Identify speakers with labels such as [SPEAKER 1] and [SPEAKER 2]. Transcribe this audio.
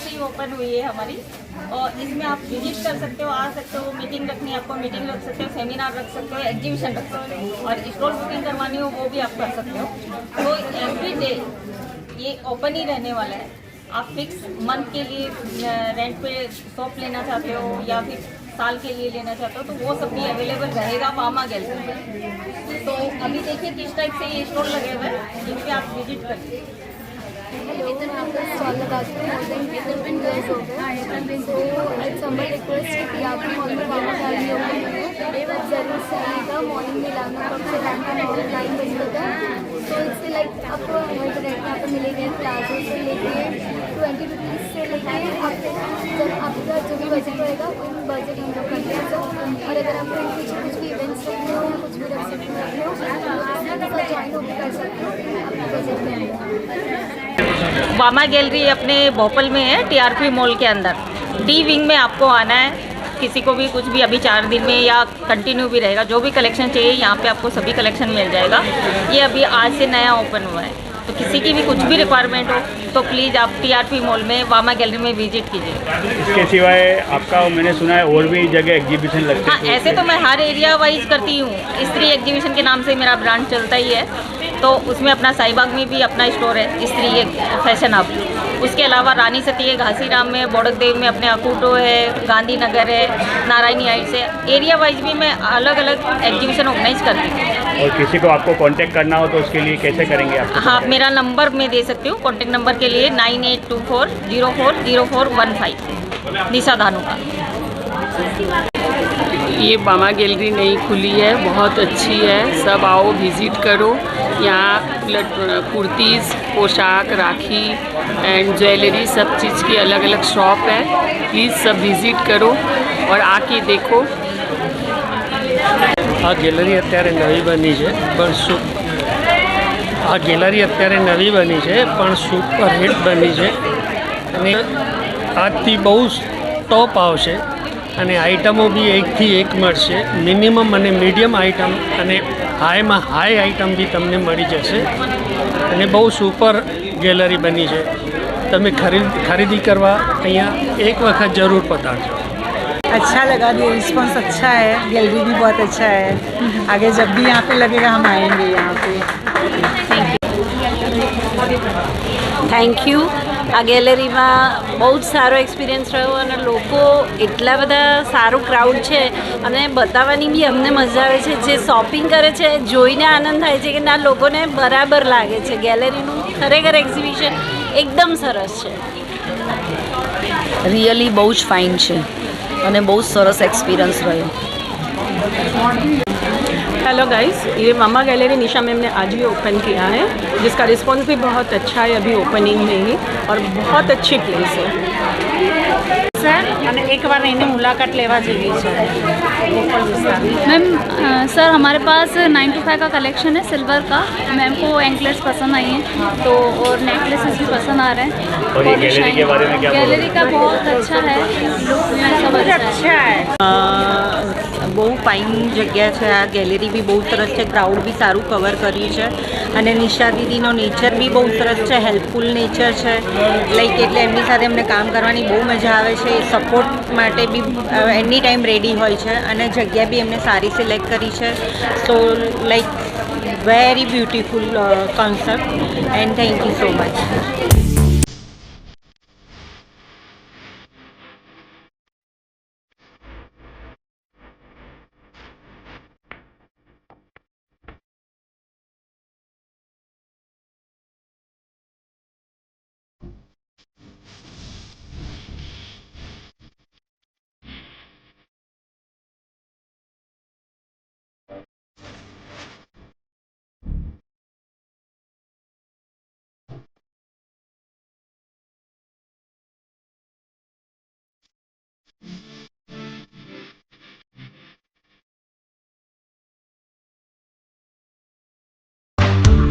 [SPEAKER 1] से ही ओपन हुई है हमारी, और इसमें आप विजिट कर सकते हो, आ सकते हो, मीटिंग रखनी है आपको मीटिंग रख सकते हो, सेमिनार रख सकते हो, एग्जीबिशन रख सकते हो, और स्टॉल बुकिंग करवानी हो वो भी आप कर सकते हो। तो एवरी डे ये ओपन ही रहने वाला है। आप फिक्स मंथ के लिए रेंट पे शॉप लेना चाहते हो या फिर साल के लिए लेना चाहते हो तो वो सब भी अवेलेबल रहेगा वामा गैलरी में। तो अभी देखिए किस टाइप से ये स्टॉल लगे हुए हैं, जिन पे आप विजिट करिए।
[SPEAKER 2] यहाँ पर स्टॉल लगाते हैं मोर देन 15 years हो गए। सो इट्स हम्बल रिक्वेस्ट कि आप भी मॉर्निंग वामा गैलरी होगी जरूर से आइएगा। मॉर्निंग में 11 से 9 बजे तक। सो इससे लाइक आपको हर वैरायटी यहाँ पर मिलेंगे, प्लाजो से लेके 20 रुपीज़ से लेके जब आपका जो भी बजट रहेगा उन बजट हम लोग करते हैं। और अगर आपको इन फ्यूचर कुछ भी इवेंट्स रखने हो या कुछ भी रख सकते हो तो ज्वाइन होकर कर सकते हो आपके बजट में आएगा।
[SPEAKER 1] वामा गैलरी अपने भोपाल में है, टीआरपी मॉल के अंदर डी विंग में आपको आना है। किसी को भी कुछ भी अभी 4 दिन में या कंटिन्यू भी रहेगा, जो भी कलेक्शन चाहिए यहाँ पे आपको सभी कलेक्शन मिल जाएगा। ये अभी आज से नया ओपन हुआ है, तो किसी की भी कुछ भी रिक्वायरमेंट हो तो प्लीज़ आप टीआरपी मॉल में वामा गैलरी में विजिट कीजिए।
[SPEAKER 3] इसके सिवाय आपका मैंने सुना है और भी जगह एग्जीबिशन लगते हैं?
[SPEAKER 1] हाँ, ऐसे तो मैं हर एरिया वाइज करती हूँ। स्त्री एग्जीबिशन के नाम से मेरा ब्रांड चलता ही है, तो उसमें अपना साईबाग में भी अपना स्टोर है स्त्री फैशन हब। उसके अलावा रानी सती है घासीराम में, बोड़कदेव में अपने अकूटो है, गांधीनगर है, नारायणी हाइट्स है। एरिया वाइज भी मैं अलग अलग एग्जीबिशन ऑर्गेनाइज करती हूँ।
[SPEAKER 3] और किसी को आपको कांटेक्ट करना हो तो उसके लिए कैसे करेंगे आप?
[SPEAKER 1] हाँ, मेरा नंबर मैं दे सकती हूँ कॉन्टेक्ट नंबर के लिए 9824040415 निशा धानु का।
[SPEAKER 4] ये वामा गैलरी नई खुली है, बहुत अच्छी है, सब आओ विज़िट करो। यहाँ कुर्तीज़, पोशाक, राखी एंड ज्वेलरी सब चीज़ की अलग अलग शॉप है। प्लीज़ सब विज़िट करो और आके देखो।
[SPEAKER 5] आ ગેલેરી અત્યારે નવી બની છે પણ સુપર હિટ બની છે અને આજથી બહુ ટોપ આવશે અને આઇટમો બી એકથી એક મળશે। મિનિમમ અને મીડિયમ આઇટમ અને હાઈમાં હાઈ આઇટમ બી તમને મળી જશે અને બહુ સુપર ગેલેરી બની છે। તમે ખરીદી કરવા અહીંયા એક વખત જરૂર પધારજો।
[SPEAKER 6] अच्छा लगा, ये रिस्पॉन्स अच्छा है, गैलरी भी बहुत अच्छा है। आगे जब भी यहाँ पे लगेगा हम आएंगे यहाँ पे।
[SPEAKER 7] Thank you. आ ગેલેરીમાં બહુ જ સારો એક્સપિરિયન્સ રહ્યો અને લોકો એટલા બધા સારું ક્રાઉડ છે અને બતાવવાની બી અમને મજા આવે છે। જે શોપિંગ કરે છે જોઈને આનંદ થાય છે કે ના લોકોને બરાબર લાગે છે। ગેલેરીનું ખરેખર એક્ઝિબિશન એકદમ સરસ છે।
[SPEAKER 8] रियली બહુ જ ફાઇન છે અને બહુ સરસ एक्सपीरियंस रहा।
[SPEAKER 4] हेलो गाइस, ये वामा गैलरी निशा मैम ने आज ही ओपन किया है, जिसका रिस्पॉन्स भी बहुत अच्छा है अभी ओपनिंग में ही, और बहुत अच्छी प्लेस है
[SPEAKER 1] सर। અને એકવાર એની મુલાકાત લેવા જેવી છે ભોપાલ વિસ્તારની।
[SPEAKER 2] मैम सर हमारे पास 9 to 5 का कलेक्शन है सिल्वर का। मैम को एंकलेट्स पसंद आई हैं तो और नेकलेसेस भी पसंद आ रहे हैं।
[SPEAKER 3] और ये गैलरी के बारे में क्या बोलोगे?
[SPEAKER 2] गैलरी का बहुत अच्छा है, लुक भी सब अच्छा है।
[SPEAKER 9] બહુ ફાઇન જગ્યા છે આ ગેલેરી બી બહુ સરસ છે, ક્રાઉડ બી સારું કવર કર્યું છે અને નિશા દીદીનો નેચર બી બહુ સરસ છે, હેલ્પફુલ નેચર છે લાઈક એટલે એમની સાથે અમને કામ કરવાની બહુ મજા આવે છે। સપોર્ટ માટે બી એની ટાઈમ રેડી હોય છે અને જગ્યા બી એમને સારી સિલેક્ટ કરી છે। સો like very beautiful concept and thank you so much.